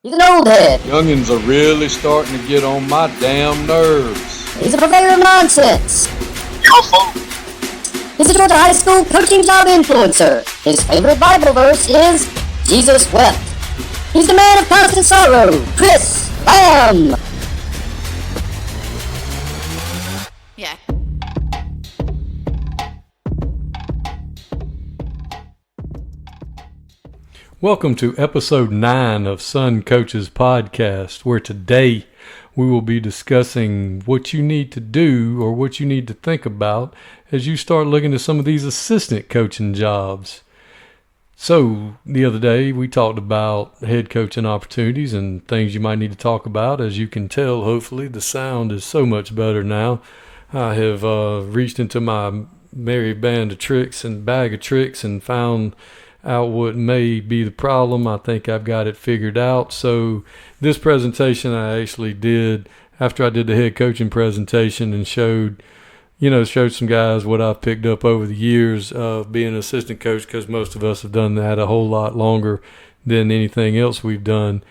He's an old head. Youngins are really starting to get on my damn nerves. He's a purveyor of nonsense. He's a Georgia high school coaching job influencer. His favorite Bible verse is, Jesus wept. He's the man of constant sorrow, Chris Lamb. Yeah. Welcome to episode 9 of Son Coaches Podcast, where today we will be discussing what you need to do or what you need to think about as you start looking at some of these assistant coaching jobs. So the other day we talked about head coaching opportunities and things you might need to talk about. As you can tell, hopefully the sound is so much better now. I have reached into my merry band of tricks and bag of tricks and found out what may be the problem. I think I've got it figured out. So this presentation I actually did after I did the head coaching presentation and showed some guys what I've picked up over the years of being an assistant coach, because most of us have done that a whole lot longer than anything else we've done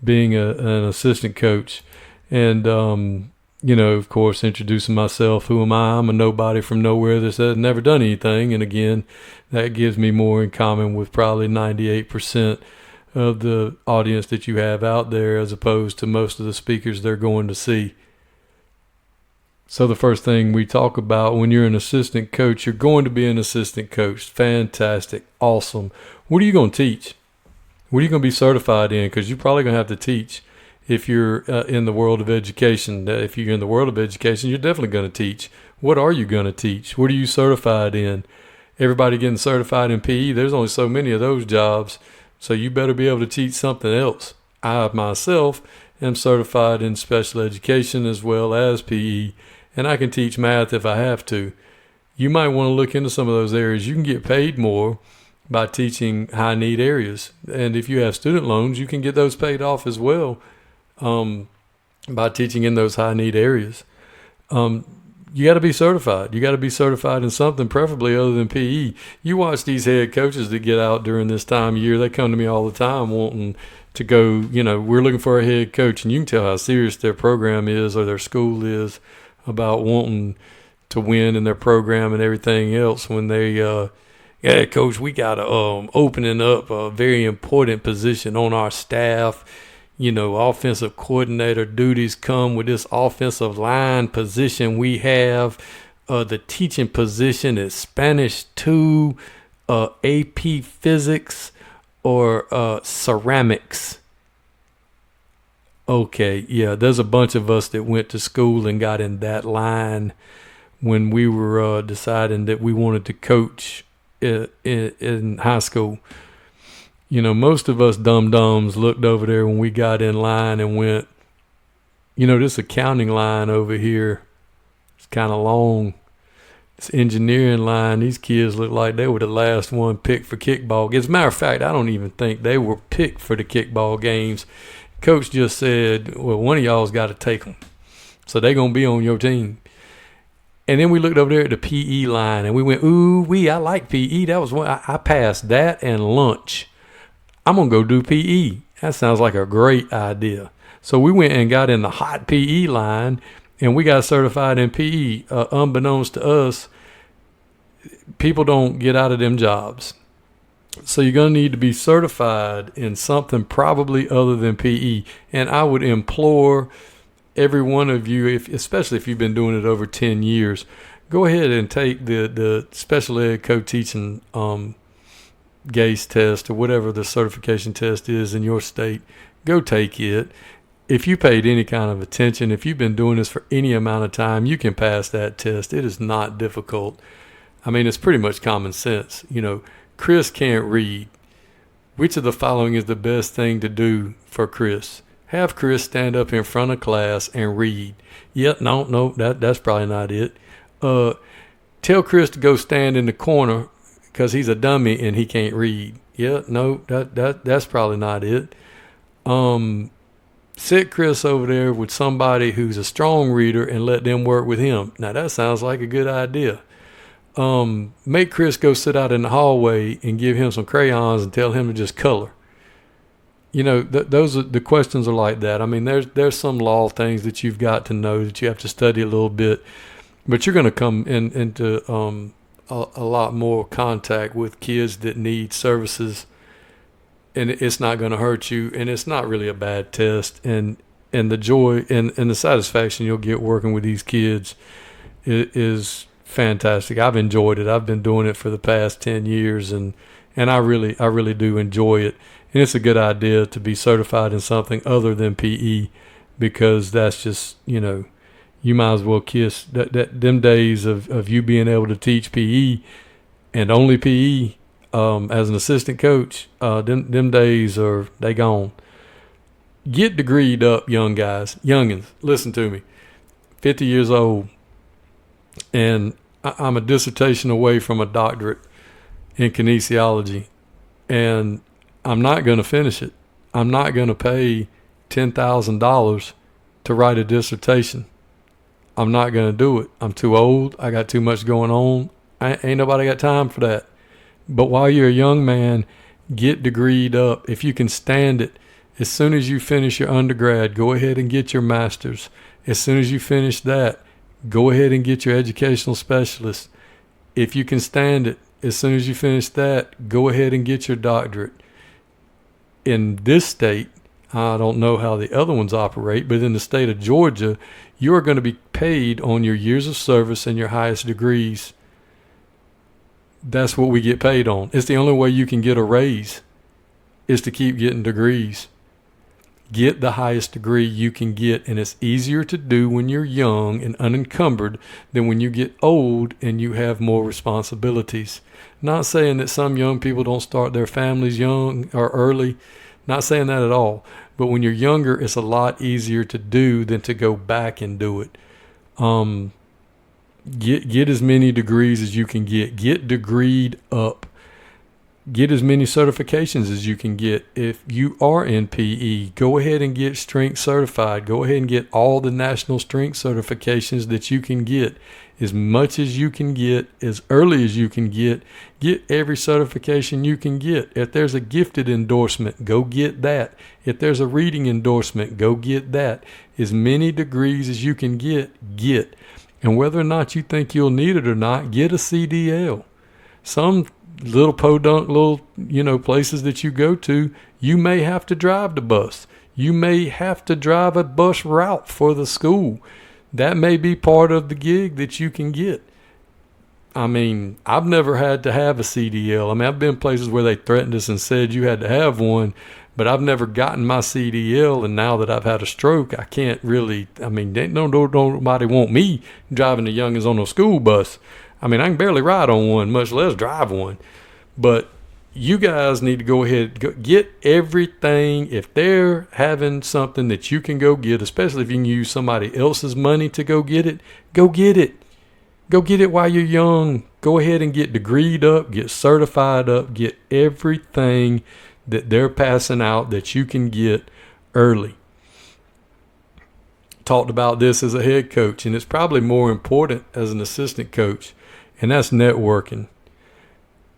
being an assistant coach. And, of course, introducing myself. Who am I? I'm a nobody from nowhere that has never done anything. And again, that gives me more in common with probably 98% of the audience that you have out there, as opposed to most of the speakers they're going to see. So the first thing we talk about when you're an assistant coach, you're going to be an assistant coach. Fantastic. Awesome. What are you going to teach? What are you going to be certified in? Because you're probably going to have to teach if you're in the world of education. If you're in the world of education, you're definitely going to teach. What are you going to teach? What are you certified in? Everybody getting certified in PE, there's only so many of those jobs, so you better be able to teach something else. I myself am certified in special education as well as PE, and I can teach math if I have to. You might want to look into some of those areas. You can get paid more by teaching high need areas, and if you have student loans, you can get those paid off as well by teaching in those high need areas. You got to be certified. You got to be certified in something, preferably other than PE. You watch these head coaches that get out during this time of year. They come to me all the time wanting to go, we're looking for a head coach, and you can tell how serious their program is or their school is about wanting to win in their program and everything else when they, coach, we got to opening up a very important position on our staff. Offensive coordinator duties come with this offensive line position we have. The teaching position is Spanish 2, AP Physics, or ceramics. Okay, yeah, there's a bunch of us that went to school and got in that line when we were deciding that we wanted to coach in high school. Most of us dum-dums looked over there when we got in line and went, this accounting line over here, it's kind of long. This engineering line, these kids look like they were the last one picked for kickball. As a matter of fact, I don't even think they were picked for the kickball games. Coach just said, well, one of y'all's got to take them. So they're going to be on your team. And then we looked over there at the PE line and we went, I like PE. That was one. I passed that and lunch. I'm going to go do PE. That sounds like a great idea. So we went and got in the hot PE line, and we got certified in PE. Unbeknownst to us, people don't get out of them jobs. So you're going to need to be certified in something probably other than PE. And I would implore every one of you, especially if you've been doing it over 10 years, go ahead and take the special ed co-teaching GACE test or whatever the certification test is in your state. Go take it. If you paid any kind of attention, if you've been doing this for any amount of time, you can pass that test. It is not difficult. I mean, it's pretty much common sense. Chris can't read. Which of the following is the best thing to do for Chris? Have Chris stand up in front of class and read. No, that's probably not it. Tell Chris to go stand in the corner because he's a dummy and he can't read. That's probably not it. Sit Chris over there with somebody who's a strong reader and let them work with him. Now that sounds like a good idea. Make Chris go sit out in the hallway and give him some crayons and tell him to just color. those are the questions are like that. I mean, there's some law things that you've got to know that you have to study a little bit, but you're going to come into a lot more contact with kids that need services, and it's not going to hurt you, and it's not really a bad test, and the joy and the satisfaction you'll get working with these kids is fantastic. I've enjoyed it. I've been doing it for the past 10 years, and I really do enjoy it. And it's a good idea to be certified in something other than PE, because that's just, you might as well kiss them days of you being able to teach PE and only PE as an assistant coach. Them days they gone. Get degreed up, youngins. Listen to me. 50 years old, and I'm a dissertation away from a doctorate in kinesiology, and I'm not going to finish it. I'm not going to pay $10,000 to write a dissertation. I'm not going to do it. I'm too old. I got too much going on. Ain't nobody got time for that. But while you're a young man, get degreed up. If you can stand it, as soon as you finish your undergrad, go ahead and get your master's. As soon as you finish that, go ahead and get your educational specialist. If you can stand it, as soon as you finish that, go ahead and get your doctorate. In this state, I don't know how the other ones operate, but in the state of Georgia, you are going to be paid on your years of service and your highest degrees. That's what we get paid on. It's the only way you can get a raise, is to keep getting degrees. Get the highest degree you can get, and it's easier to do when you're young and unencumbered than when you get old and you have more responsibilities. Not saying that some young people don't start their families young or early. Not saying that at all. But when you're younger, it's a lot easier to do than to go back and do it. Get as many degrees as you can get. Get degreed up. Get as many certifications as you can get. If you are in PE, go ahead and get strength certified. Go ahead and get all the national strength certifications that you can get. As much as you can get, as early as you can get every certification you can get. If there's a gifted endorsement, go get that. If there's a reading endorsement, go get that. As many degrees as you can get. And whether or not you think you'll need it or not, get a CDL. Some little podunk places that you go to, you may have to drive the bus. You may have to drive a bus route for the school. That may be part of the gig that you can get. I mean, I've never had to have a CDL. I mean, I've been places where they threatened us and said you had to have one, but I've never gotten my CDL, and now that I've had a stroke, I can't really, nobody want me driving the youngins on a school bus. I mean, I can barely ride on one, much less drive one. But you guys need to go ahead, get everything. If they're having something that you can go get, especially if you can use somebody else's money to go get it, go get it. Go get it while you're young. Go ahead and get degreed up, get certified up, get everything that they're passing out that you can get early. Talked about this as a head coach, and it's probably more important as an assistant coach, and that's networking.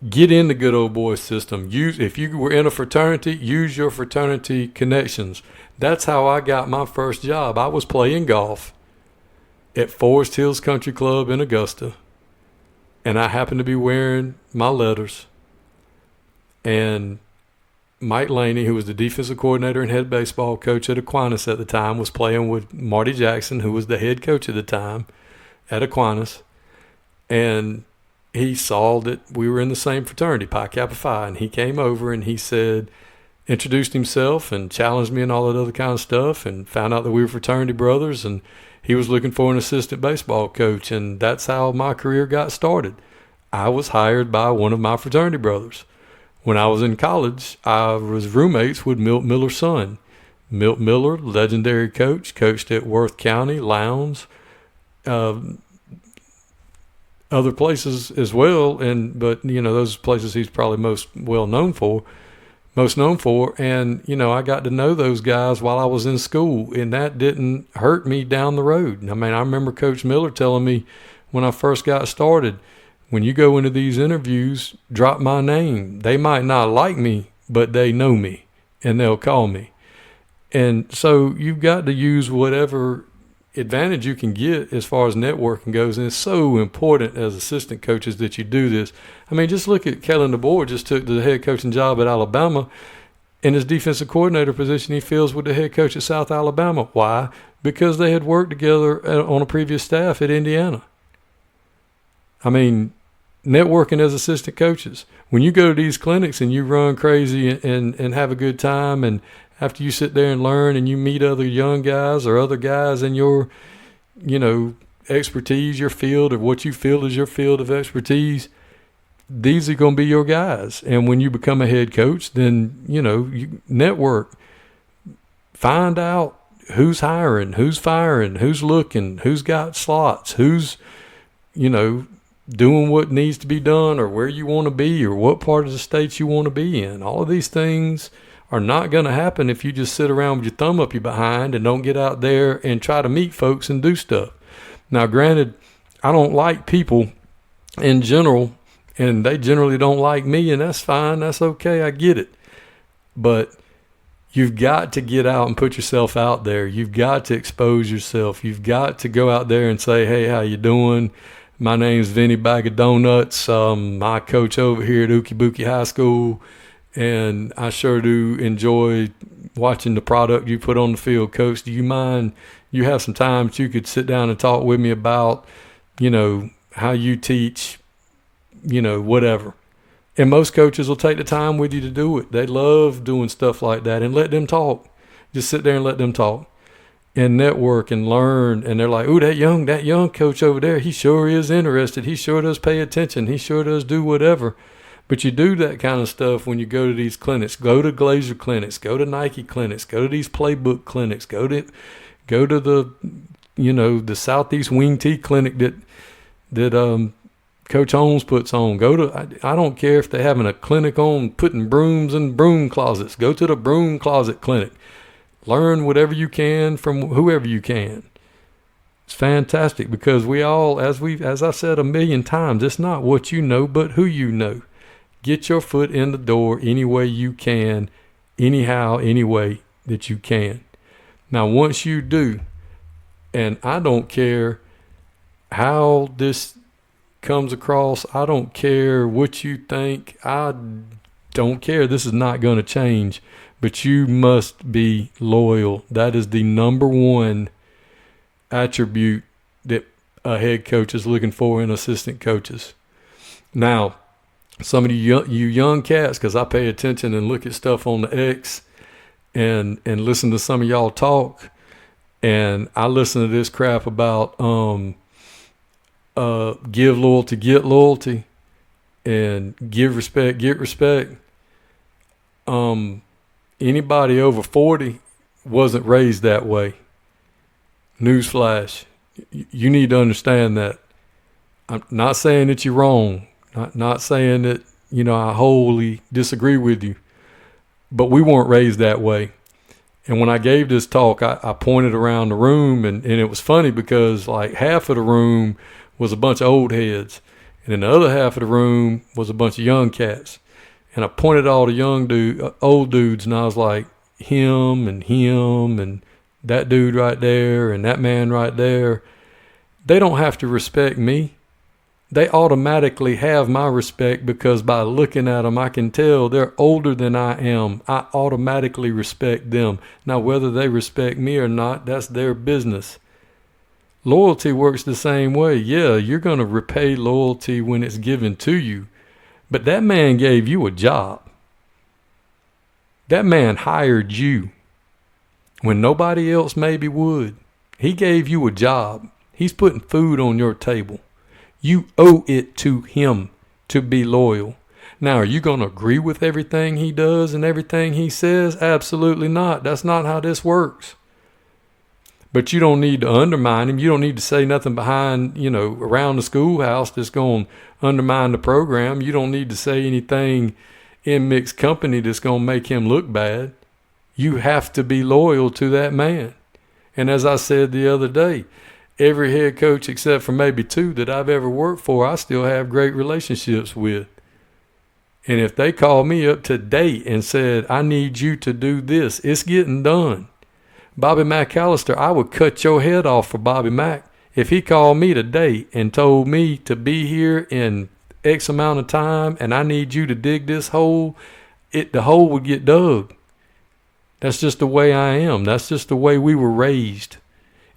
Get in the good old boy system. If you were in a fraternity, use your fraternity connections. That's how I got my first job. I was playing golf at Forest Hills Country Club in Augusta, and I happened to be wearing my letters. And Mike Laney, who was the defensive coordinator and head baseball coach at Aquinas at the time, was playing with Marty Jackson, who was the head coach at the time at Aquinas. And he saw that we were in the same fraternity, Pi Kappa Phi, and he came over and he said, introduced himself and challenged me and all that other kind of stuff, and found out that we were fraternity brothers, and he was looking for an assistant baseball coach, and that's how my career got started. I was hired by one of my fraternity brothers. When I was in college, I was roommates with Milt Miller's son. Milt Miller, legendary coach, coached at Worth County, Lowndes, other places as well, but those places he's probably most known for. And I got to know those guys while I was in school, and that didn't hurt me down the road. I mean, I remember Coach Miller telling me when I first got started, when you go into these interviews, drop my name. They might not like me, but they know me, and they'll call me. And so you've got to use whatever advantage you can get as far as networking goes. And it's so important as assistant coaches that you do this. I mean, just look at Kellen DeBoer, just took the head coaching job at Alabama. In his defensive coordinator position, he fills with the head coach at South Alabama. Why? Because they had worked together on a previous staff at Indiana. I mean, networking as assistant coaches. When you go to these clinics and you run crazy and have a good time, and after you sit there and learn and you meet other young guys or other guys in your, expertise, your field, or what you feel is your field of expertise, these are going to be your guys. And when you become a head coach, then, you network, find out who's hiring, who's firing, who's looking, who's got slots, who's, doing what needs to be done, or where you want to be, or what part of the state you want to be in. All of these things are not going to happen if you just sit around with your thumb up your behind and don't get out there and try to meet folks and do stuff. Now, granted, I don't like people in general, and they generally don't like me, and that's fine. That's okay. I get it. But you've got to get out and put yourself out there. You've got to expose yourself. You've got to go out there and say, hey, how you doing? My name's Vinny Bag of Donuts. I coach over here at Ookie High School, and I sure do enjoy watching the product you put on the field. Coach, do you mind? You have some time that you could sit down and talk with me about, how you teach, whatever. And most coaches will take the time with you to do it. They love doing stuff like that, and let them talk. Just sit there and let them talk and network and learn. And they're like, ooh, that young coach over there, he sure is interested. He sure does pay attention. He sure does do whatever. But you do that kind of stuff when you go to these clinics. Go to Glazer clinics, go to Nike clinics, go to these playbook clinics, go to the, the Southeast Wing T clinic that Coach Holmes puts on. Go to, I don't care if they're having a clinic on putting brooms in broom closets. Go to the broom closet clinic. Learn whatever you can from whoever you can. It's fantastic, because we all, as I said a million times, it's not what you know, but who you know. Get your foot in the door any way you can, anyhow, any way that you can. Now, once you do, and I don't care how this comes across, I don't care what you think, I don't care. This is not going to change. But you must be loyal. That is the number one attribute that a head coach is looking for in assistant coaches. Now, some of you young cats, because I pay attention and look at stuff on the X and listen to some of y'all talk, and I listen to this crap about give loyalty, get loyalty, and give respect, get respect. Anybody over 40 wasn't raised that way. Newsflash. You need to understand that. I'm not saying that you're wrong. Not saying that, I wholly disagree with you. But we weren't raised that way. And when I gave this talk, I pointed around the room, and it was funny because like half of the room was a bunch of old heads. And then the other half of the room was a bunch of young cats. And I pointed at all the old dudes, and I was like, him and that dude right there and that man right there. They don't have to respect me. They automatically have my respect, because by looking at them, I can tell they're older than I am. I automatically respect them. Now, whether they respect me or not, that's their business. Loyalty works the same way. Yeah, you're going to repay loyalty when it's given to you. But that man gave you a job. That man hired you when nobody else maybe would. He gave you a job. He's putting food on your table. You owe it to him to be loyal. Now, are you going to agree with everything he does and everything he says? Absolutely not. That's not how this works. But you don't need to undermine him. You don't need to say nothing behind, around the schoolhouse that's going to undermine the program. You don't need to say anything in mixed company that's going to make him look bad. You have to be loyal to that man. And as I said the other day, every head coach except for maybe 2 that I've ever worked for, I still have great relationships with. And if they called me up today and said, I need you to do this, it's getting done. Bobby McAllister, I would cut your head off for Bobby Mack. If he called me today and told me to be here in X amount of time and I need you to dig this hole, the hole would get dug. That's just the way I am. That's just the way we were raised.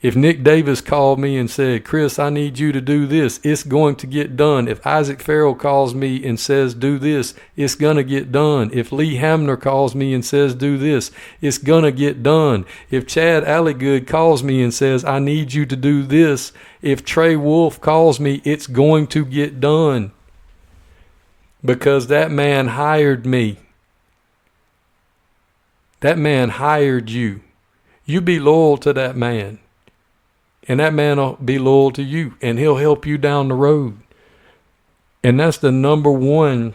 If Nick Davis called me and said, Chris, I need you to do this, it's going to get done. If Isaac Farrell calls me and says, do this, it's going to get done. If Lee Hamner calls me and says, do this, it's going to get done. If Chad Alligood calls me and says, I need you to do this, if Trey Wolf calls me, it's going to get done. Because that man hired me. That man hired you. You be loyal to that man. And that man will be loyal to you. And he'll help you down the road. And that's the number one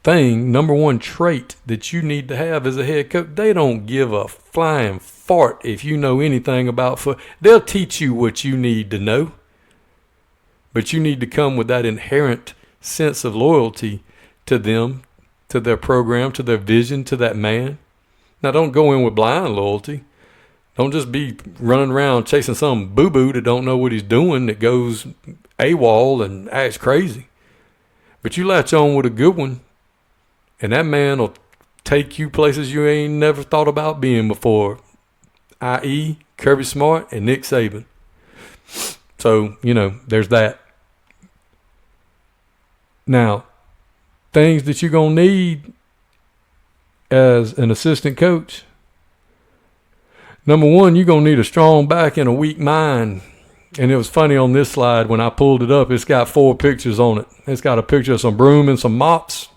trait that you need to have as a head coach. They don't give a flying fart if you know anything about football. They'll teach you what you need to know. But you need to come with that inherent sense of loyalty to them, to their program, to their vision, to that man. Now, don't go in with blind loyalty. Don't just be running around chasing some boo-boo that don't know what he's doing, that goes AWOL and acts crazy. But you latch on with a good one, and that man will take you places you ain't never thought about being before, i.e. Kirby Smart and Nick Saban. So, there's that. Now, things that you're going to need as an assistant coach. Number one, you're going to need a strong back and a weak mind. And it was funny on this slide when I pulled it up, it's got 4 pictures on it. It's got a picture of some broom and some mops.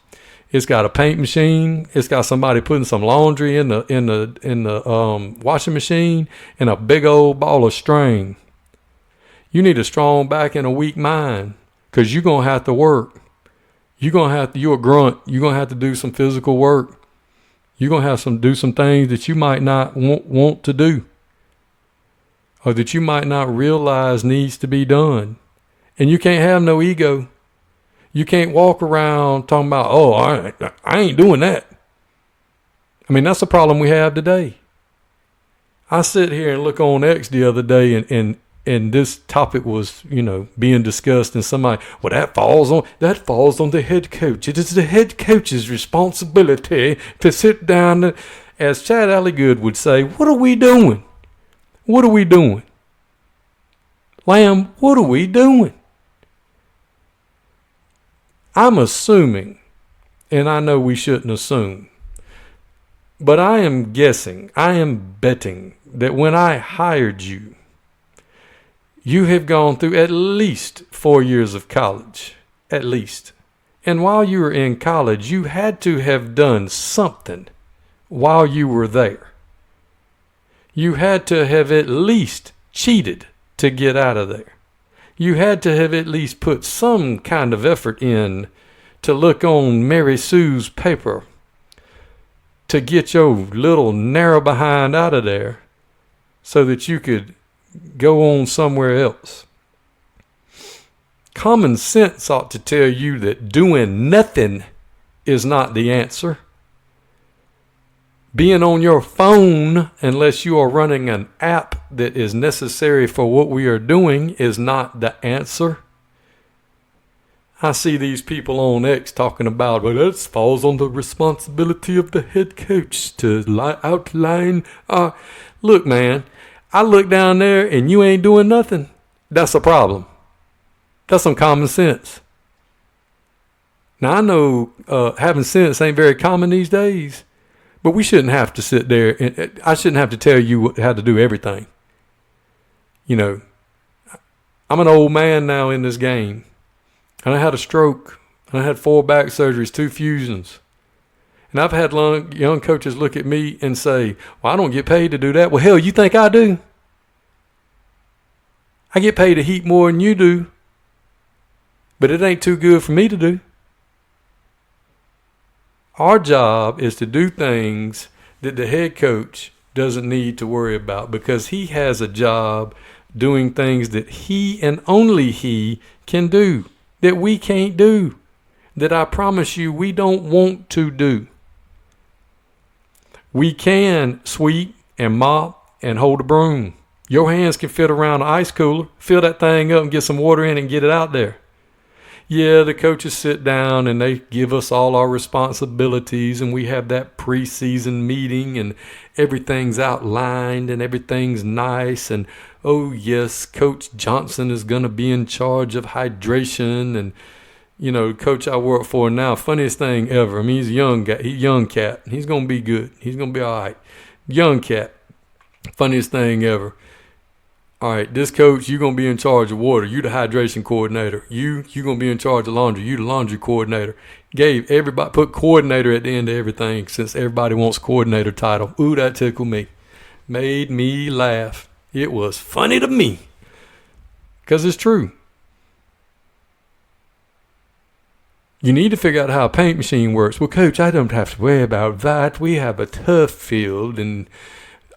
It's got a paint machine. It's got somebody putting some laundry in the washing machine and a big old ball of string. You need a strong back and a weak mind because you're going to have to work. You're a grunt. You're going to have to do some physical work. You're going to have to do some things that you might not want to do or that you might not realize needs to be done. And you can't have no ego. You can't walk around talking about, oh, I ain't doing that. I mean, that's the problem we have today. I sit here and look on X the other day and this topic was, being discussed and somebody, well, that falls on the head coach. It is the head coach's responsibility to sit down. As Chad Alligood would say, what are we doing? What are we doing? Lamb, what are we doing? I'm assuming, and I know we shouldn't assume, but I am guessing, I am betting that when I hired you, you have gone through at least 4 years of college, at least. And while you were in college, you had to have done something while you were there. You had to have at least cheated to get out of there. You had to have at least put some kind of effort in to look on Mary Sue's paper to get your little narrow behind out of there so that you could go on somewhere else. Common sense ought to tell you that doing nothing is not the answer. Being on your phone, unless you are running an app that is necessary for what we are doing, is not the answer. I see these people on X talking about, well, that falls on the responsibility of the head coach to outline. Look, man, I look down there and you ain't doing nothing. That's a problem. That's some common sense. Now, I know having sense ain't very common these days. But we shouldn't have to sit there and I shouldn't have to tell you how to do everything. I'm an old man now in this game. And I had a stroke. And I had 4 back surgeries, 2 fusions. And I've had young coaches look at me and say, well, I don't get paid to do that. Well, hell, you think I do? I get paid a heap more than you do. But it ain't too good for me to do. Our job is to do things that the head coach doesn't need to worry about because he has a job doing things that he and only he can do, that we can't do. that I promise you we don't want to do. We can sweep and mop and hold a broom. Your hands can fit around an ice cooler. Fill that thing up and get some water in and get it out there. Yeah, the coaches sit down and they give us all our responsibilities, and we have that preseason meeting and everything's outlined and everything's nice. And oh yes, Coach Johnson is going to be in charge of hydration. And you know, the coach I work for now, funniest thing ever. I mean, he's a young guy, young cat. He's going to be good. He's going to be all right. Young cat, funniest thing ever. All right, this coach, you're going to be in charge of water. You the hydration coordinator. You're going to be in charge of laundry. You the laundry coordinator. Gave everybody, put coordinator at the end of everything since everybody wants coordinator title. Ooh, that tickled me. Made me laugh. It was funny to me because it's true. You need to figure out how a paint machine works. Well, Coach, I don't have to worry about that. We have a turf field, and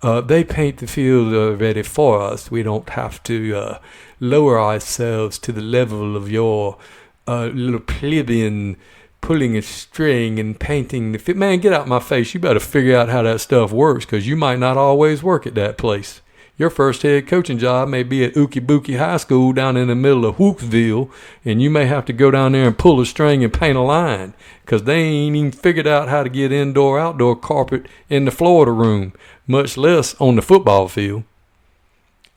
they paint the field already for us. We don't have to lower ourselves to the level of your little plebeian pulling a string and painting the field. Man, get out my face. You better figure out how that stuff works, because you might not always work at that place. Your first head coaching job may be at Ookie Bookie High School down in the middle of Hoopsville, and you may have to go down there and pull a string and paint a line, because they ain't even figured out how to get indoor-outdoor carpet in the Florida room, much less on the football field.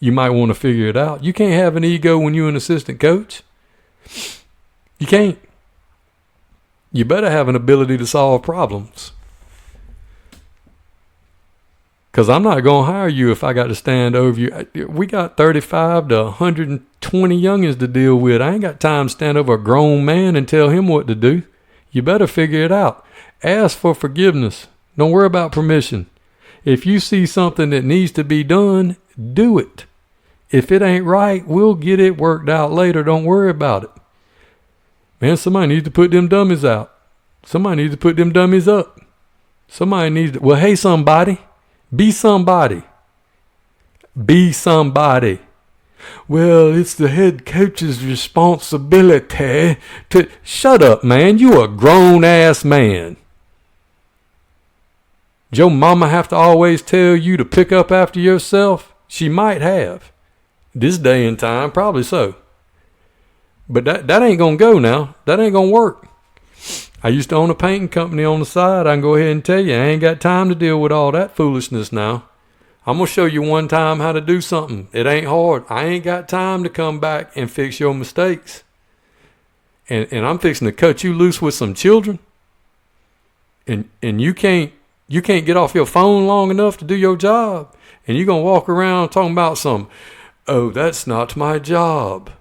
You might want to figure it out. You can't have an ego when you're an assistant coach. You can't. You better have an ability to solve problems. Because I'm not going to hire you if I got to stand over you. We got 35 to 120 youngins to deal with. I ain't got time to stand over a grown man and tell him what to do. You better figure it out. Ask for forgiveness. Don't worry about permission. If you see something that needs to be done, do it. If it ain't right, we'll get it worked out later. Don't worry about it. Man, somebody needs to put them dummies out. Somebody needs to put them dummies up. Somebody needs to, well, hey, somebody. Be somebody. Be somebody. Well, it's the head coach's responsibility to... Shut up, man. You a grown-ass man. Does your mama have to always tell you to pick up after yourself? She might have. This day and time, probably so. But that ain't going to go now. That ain't going to work. I used to own a painting company on the side. I can go ahead and tell you, I ain't got time to deal with all that foolishness now. I'm going to show you one time how to do something. It ain't hard. I ain't got time to come back and fix your mistakes. And I'm fixing to cut you loose with some children. And you can't get off your phone long enough to do your job. And you're going to walk around talking about oh, that's not my job.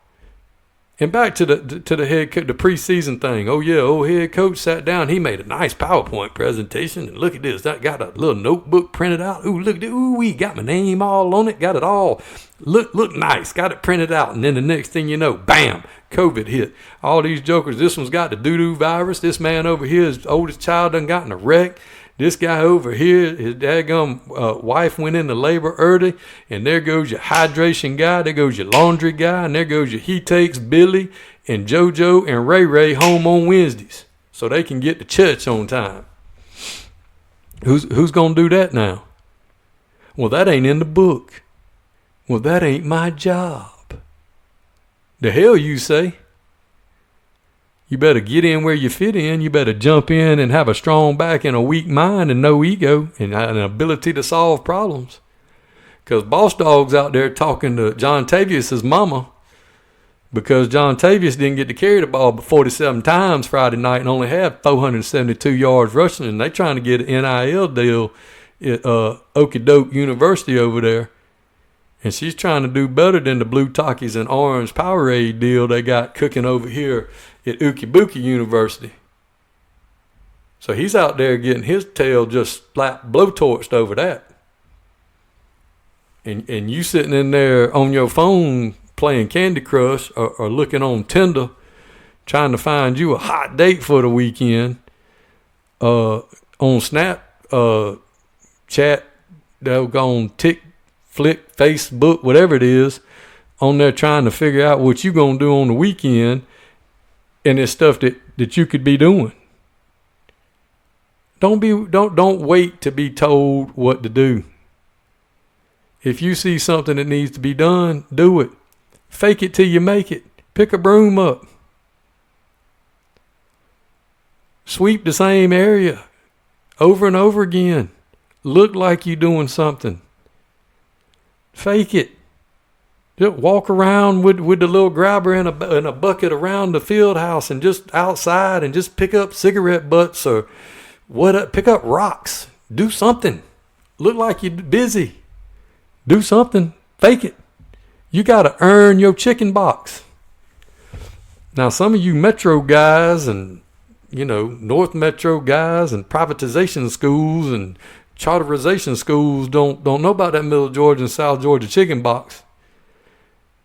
And back to the head coach, the preseason thing. Oh yeah, old head coach sat down. He made a nice PowerPoint presentation. And look at this. I got a little notebook printed out. Ooh, look at it. Ooh, we got my name all on it. Got it all. Look nice. Got it printed out. And then the next thing you know, bam, COVID hit. All these jokers. This one's got the doo-doo virus. This man over here, his oldest child done got in a wreck. This guy over here, his daggum wife went into labor early, and there goes your hydration guy, there goes your laundry guy, and there goes your he takes Billy and JoJo and Ray Ray home on Wednesdays so they can get to church on time. Who's going to do that now? Well, that ain't in the book. Well, that ain't my job. The hell you say? You better get in where you fit in. You better jump in and have a strong back and a weak mind and no ego and an ability to solve problems. Because Boss Dog's out there talking to John Tavius' mama because John Tavius didn't get to carry the ball but 47 times Friday night and only had 472 yards rushing. And they trying to get an NIL deal at Okie University over there. And she's trying to do better than the blue Takis and orange Powerade deal they got cooking over here at Ookie Bookie University. So he's out there getting his tail just blowtorched over that. And you sitting in there on your phone playing Candy Crush or looking on Tinder trying to find you a hot date for the weekend on Snap, Chat, they'll go on Flick, Facebook, whatever it is, on there trying to figure out what you going to do on the weekend. And it's stuff that that you could be doing. Don't wait to be told what to do. If you see something that needs to be done, do it. Fake it till you make it. Pick a broom up. Sweep the same area over and over again. Look like you're doing something. Fake it. Just walk around with the little grabber in a bucket around the field house and just outside and just pick up cigarette butts or pick up rocks. Do something. Look like you're busy. Do something. Fake it. You got to earn your chicken box. Now, some of you Metro guys and, North Metro guys and privatization schools and charterization schools don't know about that Middle Georgia and South Georgia chicken box.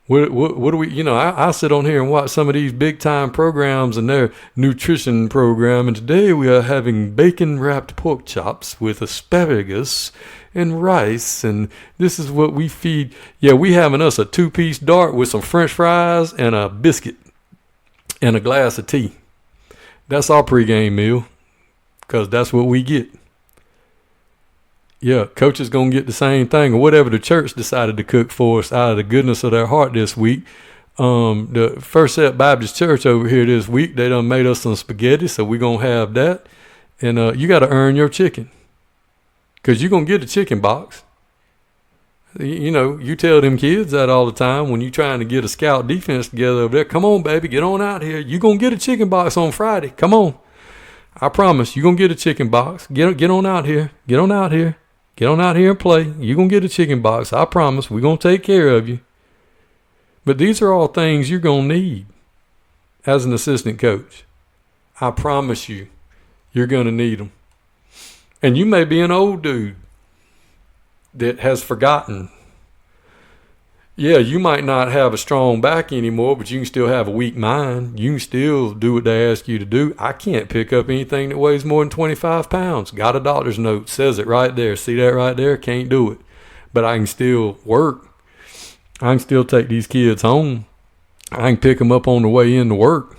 What do we, I sit on here and watch some of these big time programs and their nutrition program. And today we are having bacon wrapped pork chops with asparagus and rice. And this is what we feed. Yeah, we having us a 2-piece dart with some French fries and a biscuit and a glass of tea. That's our pregame meal because that's what we get. Yeah, coach is going to get the same thing or whatever the church decided to cook for us out of the goodness of their heart this week. The First Set Baptist Church over here this week, they done made us some spaghetti, so we're going to have that. And you got to earn your chicken because you're going to get a chicken box. You tell them kids that all the time when you're trying to get a scout defense together over there. Come on, baby, get on out here. You're going to get a chicken box on Friday. Come on. I promise you're going to get a chicken box. Get on out here. Get on out here. Get on out here and play. You're going to get a chicken box. I promise. We're going to take care of you. But these are all things you're going to need as an assistant coach. I promise you, you're going to need them. And you may be an old dude that has forgotten. Yeah, you might not have a strong back anymore, but you can still have a weak mind. You can still do what they ask you to do. I can't pick up anything that weighs more than 25 pounds. Got a doctor's note. Says it right there. See that right there? Can't do it. But I can still work. I can still take these kids home. I can pick them up on the way into work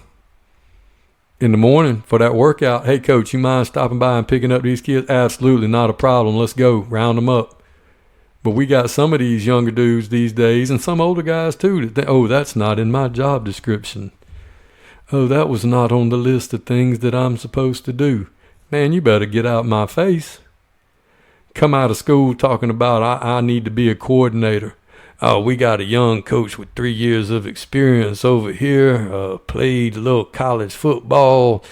in the morning for that workout. Hey, coach, you mind stopping by and picking up these kids? Absolutely not a problem. Let's go. Round them up. But we got some of these younger dudes these days and some older guys too that think, oh, that's not in my job description. Oh, that was not on the list of things that I'm supposed to do. Man, you better get out my face. Come out of school talking about I need to be a coordinator. Oh, we got a young coach with 3 years of experience over here, played a little college football,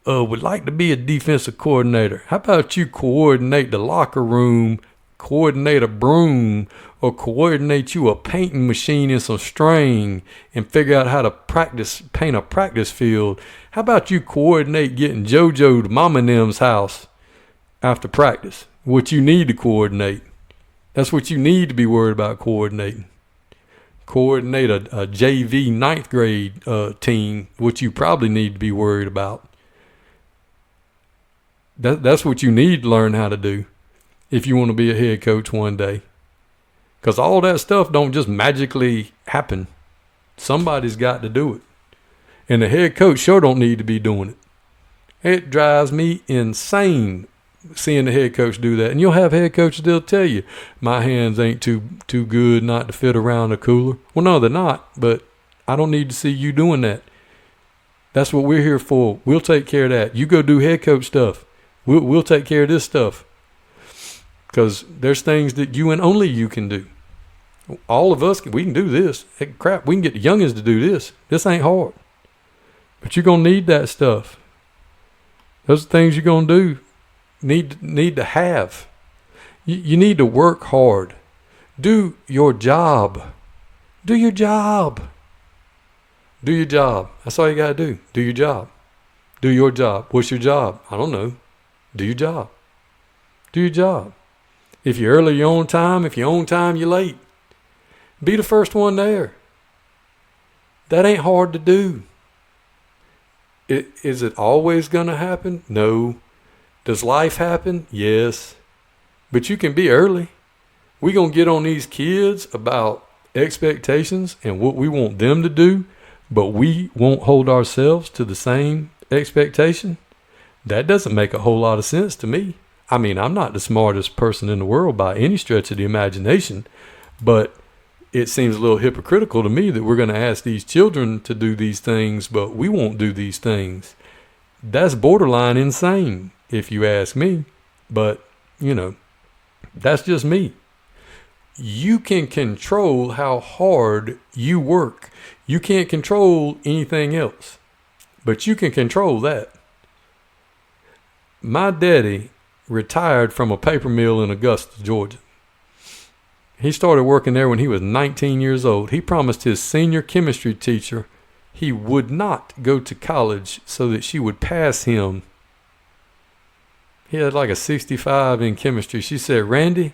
would like to be a defensive coordinator. How about you coordinate the locker room, coordinate a broom, or coordinate you a painting machine and some string and figure out how to paint a practice field? How about you coordinate getting JoJo to Mama and them's house after practice? What you need to coordinate. That's what you need to be worried about coordinating. Coordinate a JV 9th grade team, which you probably need to be worried about. That's what you need to learn how to do if you want to be a head coach one day. Because all that stuff don't just magically happen. Somebody's got to do it. And the head coach sure don't need to be doing it. It drives me insane seeing the head coach do that. And you'll have head coaches, they'll tell you, my hands ain't too good not to fit around a cooler. Well, no, they're not. But I don't need to see you doing that. That's what we're here for. We'll take care of that. You go do head coach stuff. We'll take care of this stuff. Because there's things that you and only you can do. All of us, we can do this. Heck, crap, we can get the youngins to do this. This ain't hard. But you're going to need that stuff. Those are things you're going to do. Need to have. You need to work hard. Do your job. Do your job. Do your job. That's all you got to do. Do your job. Do your job. What's your job? I don't know. Do your job. Do your job. If you're early, you're on time. If you're on time, you're late. Be the first one there. That ain't hard to do. Is it always going to happen? No. Does life happen? Yes. But you can be early. We're going to get on these kids about expectations and what we want them to do, but we won't hold ourselves to the same expectation? That doesn't make a whole lot of sense to me. I mean, I'm not the smartest person in the world by any stretch of the imagination, but it seems a little hypocritical to me that we're going to ask these children to do these things, but we won't do these things. That's borderline insane, if you ask me. But, that's just me. You can control how hard you work. You can't control anything else, but you can control that. My daddy retired from a paper mill in Augusta, Georgia. He started working there when he was 19 years old. He promised his senior chemistry teacher he would not go to college so that she would pass him. He had like a 65 in chemistry. She said, "Randy,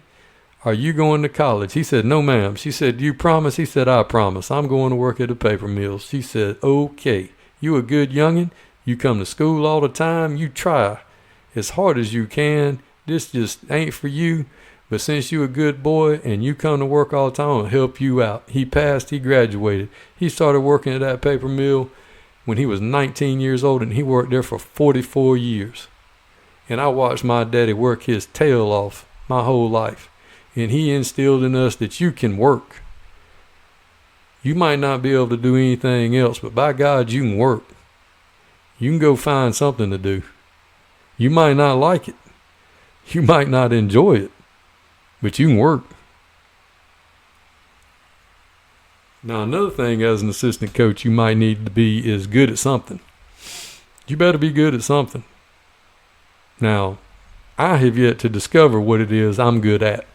are you going to college?" He said, "No, ma'am." She said, "Do you promise?" He said, "I promise. I'm going to work at a paper mill." She said, "Okay, you a good youngin'. You come to school all the time. You try as hard as you can. This just ain't for you. But since you a good boy and you come to work all the time, I'll help you out." He passed. He graduated. He started working at that paper mill when he was 19 years old, and he worked there for 44 years. And I watched my daddy work his tail off my whole life. And he instilled in us that you can work. You might not be able to do anything else, but by God, you can work. You can go find something to do. You might not like it. You might not enjoy it, but you can work. Now, another thing as an assistant coach you might need to be is good at something. You better be good at something. Now, I have yet to discover what it is I'm good at.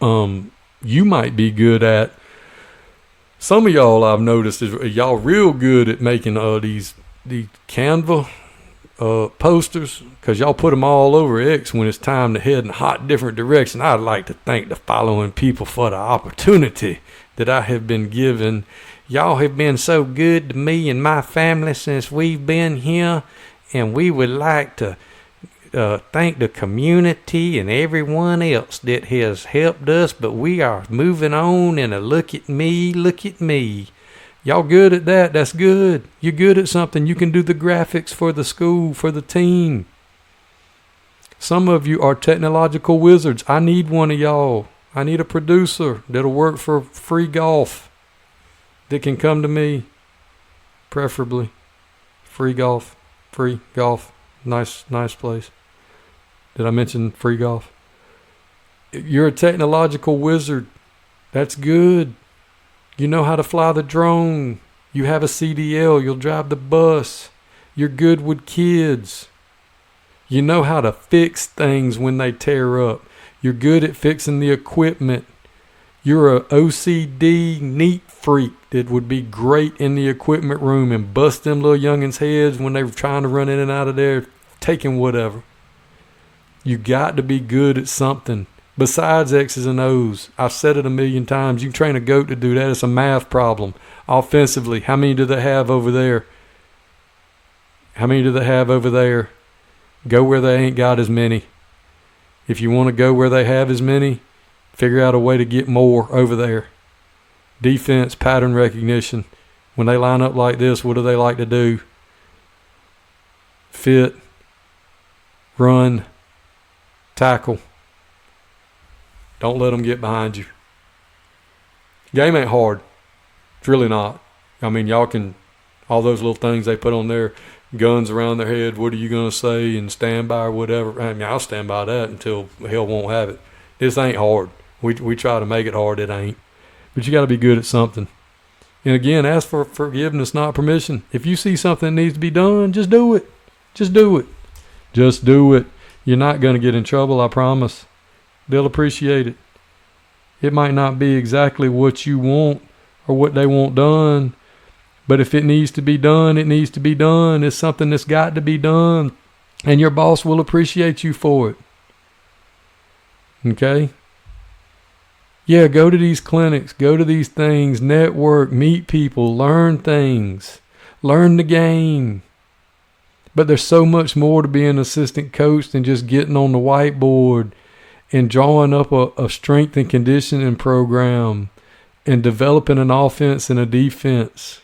You might be good at, some of y'all I've noticed is y'all real good at making these Canva posters, because y'all put them all over X when it's time to head in a hot different direction. I'd like to thank the following people for the opportunity that I have been given. Y'all have been so good to me and my family since we've been here, and we would like to thank the community and everyone else that has helped us, but we are moving on, and look at me. Y'all good at that? That's good. You're good at something. You can do the graphics for the school, for the team. Some of you are technological wizards. I need one of y'all. I need a producer that'll work for Free Golf that can come to me, preferably. Free Golf. Nice place. Did I mention Free Golf? You're a technological wizard. That's good. You know how to fly the drone. You have a CDL. You'll drive the bus. You're good with kids. You know how to fix things when they tear up. You're good at fixing the equipment. You're a OCD neat freak that would be great in the equipment room and bust them little youngins' heads when they were trying to run in and out of there, taking whatever. You got to be good at something besides X's and O's. I've said it a million times. You can train a goat to do that. It's a math problem. Offensively, how many do they have over there? Go where they ain't got as many. If you want to go where they have as many, figure out a way to get more over there. Defense, pattern recognition. When they line up like this, what do they like to do? Fit, run, tackle. Don't let them get behind you. Game ain't hard. It's really not. I mean, y'all can, all those little things they put on there, guns around their head, what are you going to say, and stand by or whatever. I mean, I'll stand by that until hell won't have it. This ain't hard. We try to make it hard. It ain't. But you got to be good at something. And again, ask for forgiveness, not permission. If you see something that needs to be done, just do it. Just do it. Just do it. You're not going to get in trouble, I promise. They'll appreciate it. It might not be exactly what you want or what they want done, but if it needs to be done, it needs to be done. It's something that's got to be done, and your boss will appreciate you for it. Okay? Yeah, go to these clinics, go to these things, network, meet people, learn things, learn the game. But there's so much more to being an assistant coach than just getting on the whiteboard and drawing up a strength and conditioning program and developing an offense and a defense.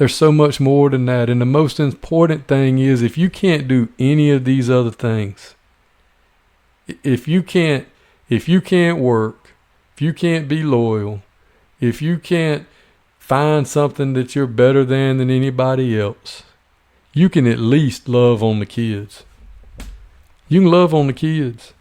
There's so much more than that. And the most important thing is, if you can't do any of these other things, if you can't work, if you can't be loyal, if you can't find something that you're better than anybody else, you can at least love on the kids. You can love on the kids.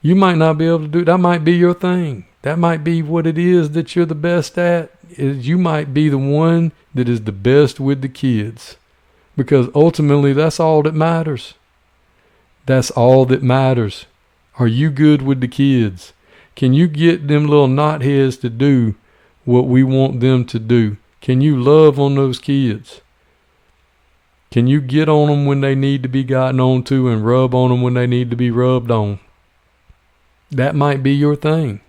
You might not be able to do that. Might be your thing. That might be what it is that you're the best at. Is you might be the one that is the best with the kids, because ultimately that's all that matters. That's all that matters. Are you good with the kids? Can you get them little knotheads to do what we want them to do? Can you love on those kids? Can you get on them when they need to be gotten on to and rub on them when they need to be rubbed on? That might be your thing,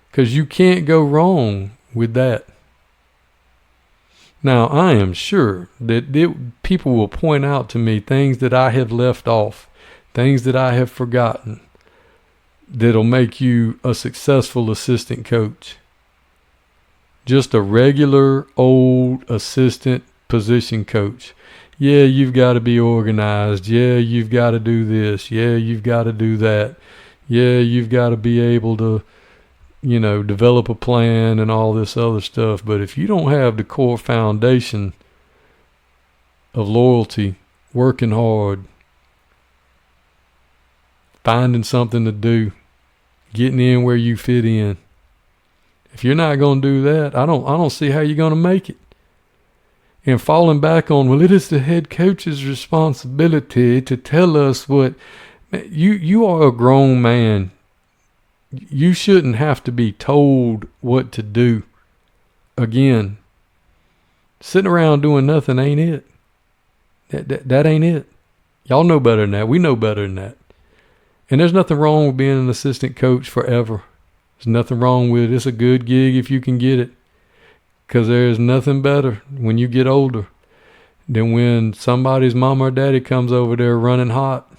because you can't go wrong with that. Now, I am sure that people will point out to me things that I have left off, things that I have forgotten, that'll make you a successful assistant coach. Just a regular old assistant position coach. Yeah, you've got to be organized. Yeah, you've got to do this. Yeah, you've got to do that. Yeah, you've got to be able to, develop a plan and all this other stuff. But if you don't have the core foundation of loyalty, working hard, finding something to do, getting in where you fit in, if you're not going to do that, I don't see how you're going to make it. And falling back on, well, it is the head coach's responsibility to tell us what. You are a grown man. You shouldn't have to be told what to do. Again, sitting around doing nothing ain't it. That ain't it. Y'all know better than that. We know better than that. And there's nothing wrong with being an assistant coach forever. There's nothing wrong with it. It's a good gig if you can get it. Because there's nothing better when you get older than when somebody's mom or daddy comes over there running hot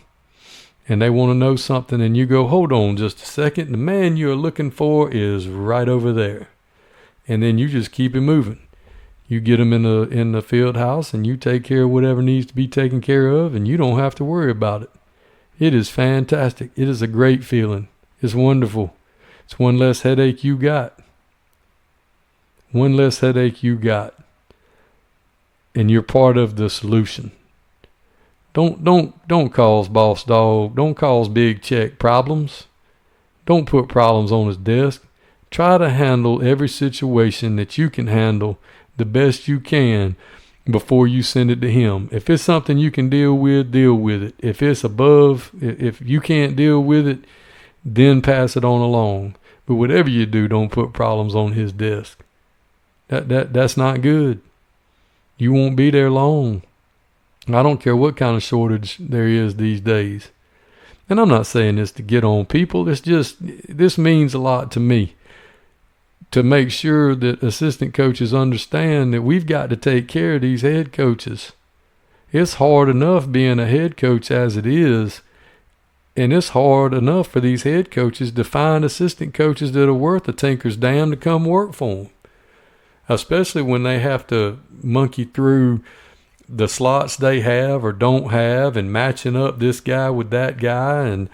and they want to know something, and you go, hold on just a second. The man you're looking for is right over there. And then you just keep it moving. You get them in the field house, and you take care of whatever needs to be taken care of, and you don't have to worry about it. It is fantastic. It is a great feeling. It's wonderful. It's one less headache you got. One less headache you got. And you're part of the solution. Don't cause boss dog. Don't cause big check problems. Don't put problems on his desk. Try to handle every situation that you can handle the best you can before you send it to him. If it's something you can deal with it. If it's above, if you can't deal with it, then pass it on along. But whatever you do, don't put problems on his desk. That's not good. You won't be there long. I don't care what kind of shortage there is these days. And I'm not saying this to get on people. It's just, this means a lot to me. To make sure that assistant coaches understand that we've got to take care of these head coaches. It's hard enough being a head coach as it is. And it's hard enough for these head coaches to find assistant coaches that are worth a tinker's damn to come work for them. Especially when they have to monkey through the slots they have or don't have and matching up this guy with that guy, and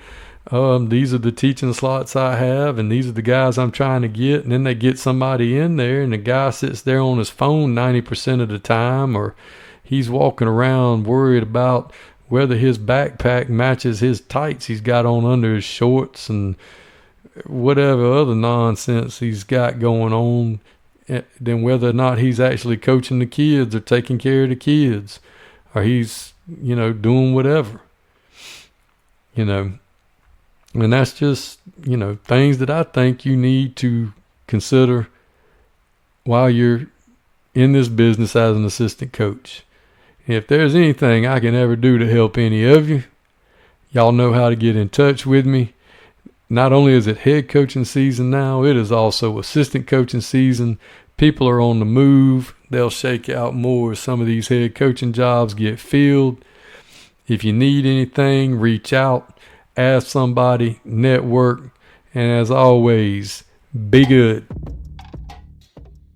these are the teaching slots I have and these are the guys I'm trying to get, and then they get somebody in there and the guy sits there on his phone 90% of the time, or he's walking around worried about whether his backpack matches his tights he's got on under his shorts and whatever other nonsense he's got going on, than whether or not he's actually coaching the kids or taking care of the kids, or he's, doing whatever, and that's just, things that I think you need to consider while you're in this business as an assistant coach. If there's anything I can ever do to help any of you, y'all know how to get in touch with me. Not only is it head coaching season now, it is also assistant coaching season. People are on the move. They'll shake out more as some of these head coaching jobs get filled. If you need anything, reach out, ask somebody, network, and as always, be good.